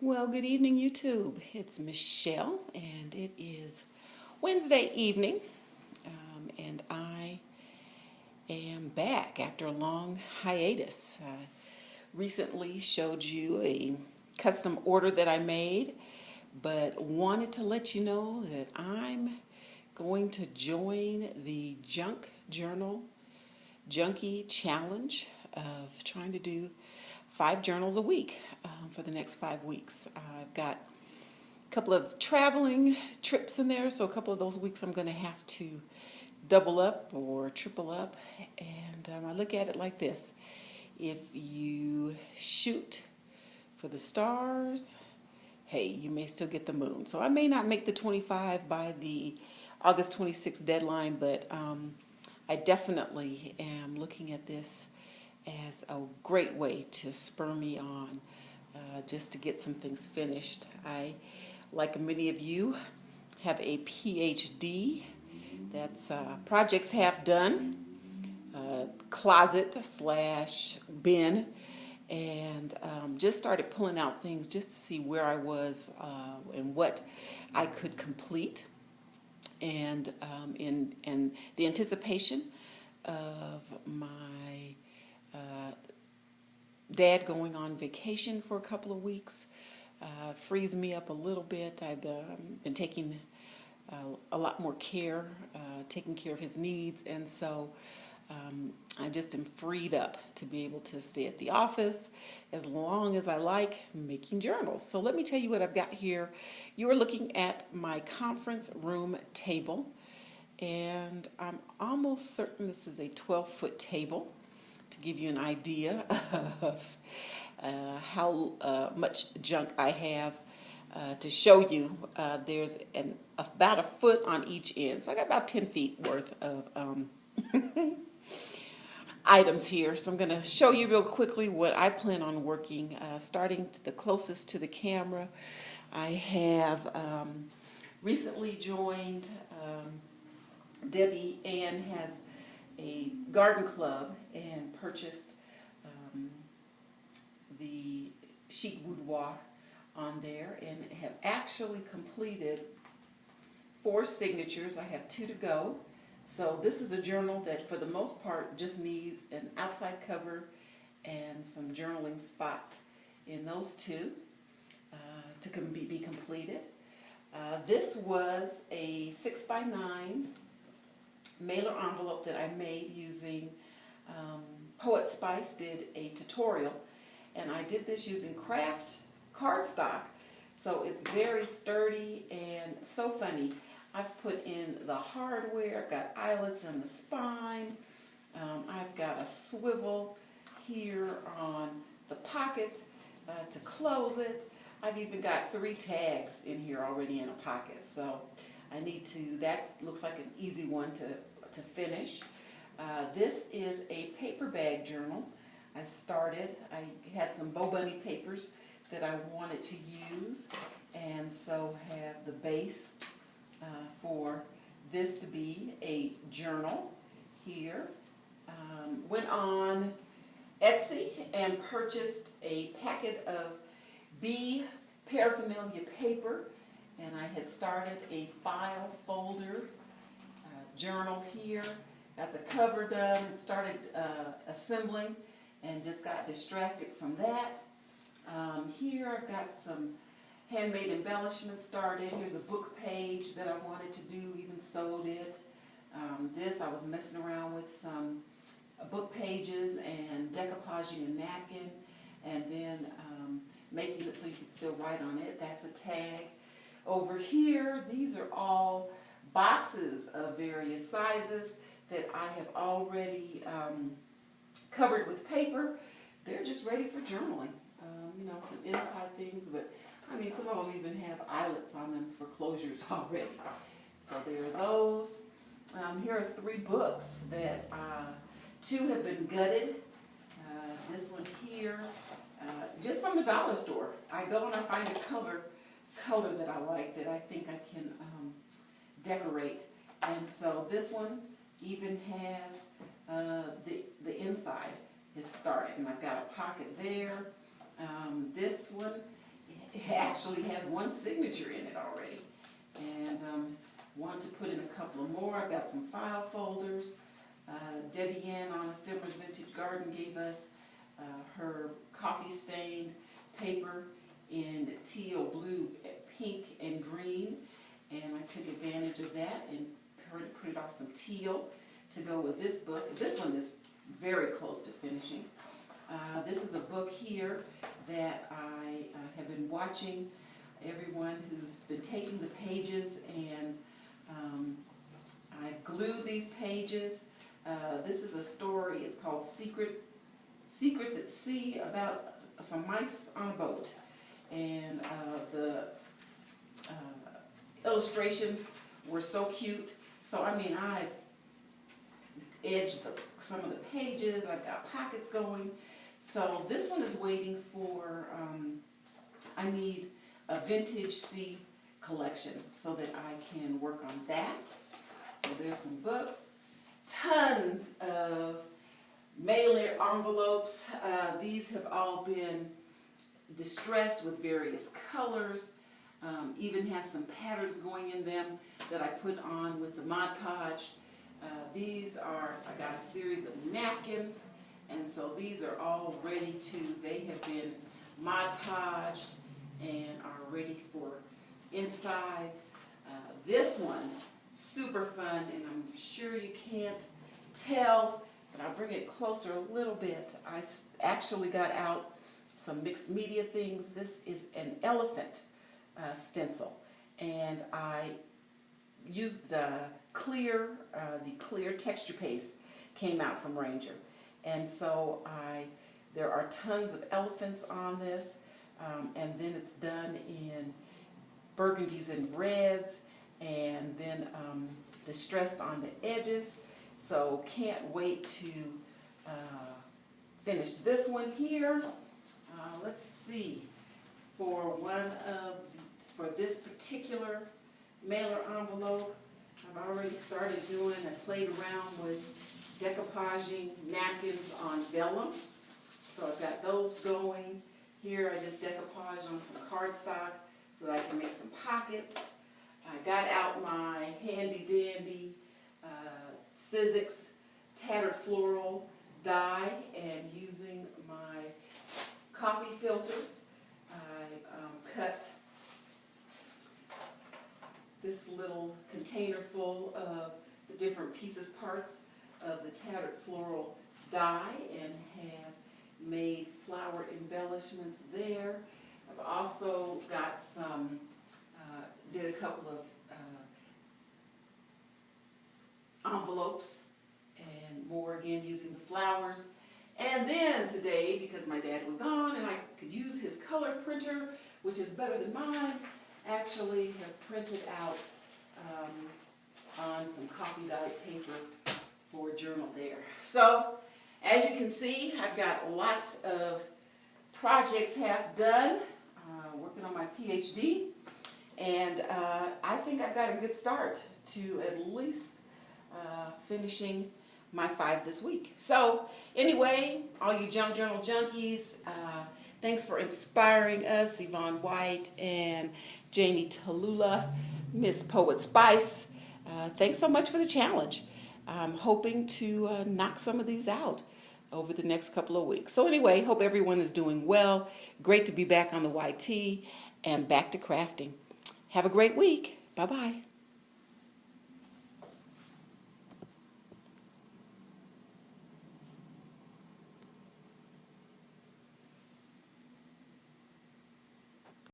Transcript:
Well, good evening, YouTube. It's Michelle, and it is Wednesday evening, and I am back after a long hiatus. I recently showed you a custom order that I made, but wanted to let you know that I'm going to join the Junkie Challenge of trying to do 5 journals a week for the next 5 weeks. I've got a couple of traveling trips in there, so a couple of those weeks I'm going to have to double up or triple up. And I look at it like this: if you shoot for the stars, hey, you may still get the moon. So I may not make the 25 by the August 26th deadline, but I definitely am looking at this as a great way to spur me on, just to get some things finished. I, like many of you, have a PhD. That's projects half done, closet slash bin, and just started pulling out things just to see where I was and what I could complete. And in the anticipation of my dad going on vacation for a couple of weeks, frees me up a little bit. I've been taking a lot more care, taking care of his needs, and so I just am freed up to be able to stay at the office as long as I like making journals. So let me tell you what I've got here. You are looking at my conference room table, and I'm almost certain this is a 12-foot table, to give you an idea of how much junk I have to show you. There's about a foot on each end, so I got about 10 feet worth of items here. So I'm going to show you real quickly what I plan on working, starting to the closest to the camera. I have recently joined, Debbie Ann has a garden club and purchased the chic boudoir on there, and have actually completed 4 signatures. I have 2 to go. So this is a journal that for the most part just needs an outside cover and some journaling spots in those 2 to be completed. This was a 6x9 mailer envelope that I made using Poet Spice did a tutorial, and I did this using craft cardstock, so it's very sturdy and so funny. I've put in the hardware, I've got eyelets in the spine, I've got a swivel here on the pocket to close it. I've even got 3 tags in here already in a pocket, so I need to, that looks like an easy one to finish. This is a paper bag journal. I had some Bo Bunny papers that I wanted to use, and so have the base for this to be a journal here. Went on Etsy and purchased a packet of bee paraphernalia paper, and I had started a file folder journal here. Got the cover done, started assembling, and just got distracted from that. Here I've got some handmade embellishments started. Here's a book page that I wanted to do, even sewed it. This I was messing around with some book pages and decoupaging a napkin, and then making it so you can still write on it. That's a tag. Over here, these are all boxes of various sizes that I have already covered with paper. They're just ready for journaling. Some inside things, but I mean, some of them even have eyelets on them for closures already. So there are those. Here are 3 books that 2 have been gutted. This one here, just from the dollar store. I go and I find a color that I like, that I think I can decorate. And so this one even has the inside is started, and I've got a pocket there. This one actually has one signature in it already. And want to put in a couple of more. I've got some file folders. Debbie Ann on Ephemer's Vintage Garden gave us her coffee-stained paper in teal, blue, pink, and green. And I took advantage of that and printed off some teal to go with this book. This one is very close to finishing. This is a book here that I have been watching everyone who's been taking the pages, and I glued these pages. This is a story. It's called Secrets at Sea, about some mice on a boat. And the illustrations were so cute. So, I mean, I edged some of the pages. I've got pockets going. So this one is waiting for, I need a vintage sea collection so that I can work on that. So there's some books. Tons of mailer envelopes. These have all been distressed with various colors. Even have some patterns going in them that I put on with the Mod Podge. These are, I got a series of napkins, and so these are all ready to, they have been Mod Podged and are ready for insides. This one, super fun, and I'm sure you can't tell, but I'll bring it closer a little bit. I actually got out some mixed media things. This is an elephant stencil, and I used the clear texture paste came out from Ranger, and so there are tons of elephants on this, and then it's done in burgundies and reds, and then distressed on the edges. So can't wait to finish this one here. Let's see, for this particular mailer envelope, I've already started doing, I played around with decoupaging napkins on vellum. So I've got those going. Here I just decoupage on some cardstock so that I can make some pockets. I got out my handy dandy Sizzix tattered floral die, and using my coffee filters, I cut this little container full of the different parts of the tattered floral die, and have made flower embellishments there. I've also got some, did a couple of envelopes, and more again using the flowers. And then today, because my dad was gone and I could use his color printer, which is better than mine, actually have printed out on some coffee dyed paper for a journal there. So as you can see, I've got lots of projects half done, working on my PhD, and I think I've got a good start to at least finishing my 5 this week. So anyway, all you Junk Journal junkies, thanks for inspiring us, Yvonne White and Jamie Tallulah, Miss Poet Spice. Thanks so much for the challenge. I'm hoping to knock some of these out over the next couple of weeks. So anyway, hope everyone is doing well. Great to be back on the YT and back to crafting. Have a great week. Bye-bye.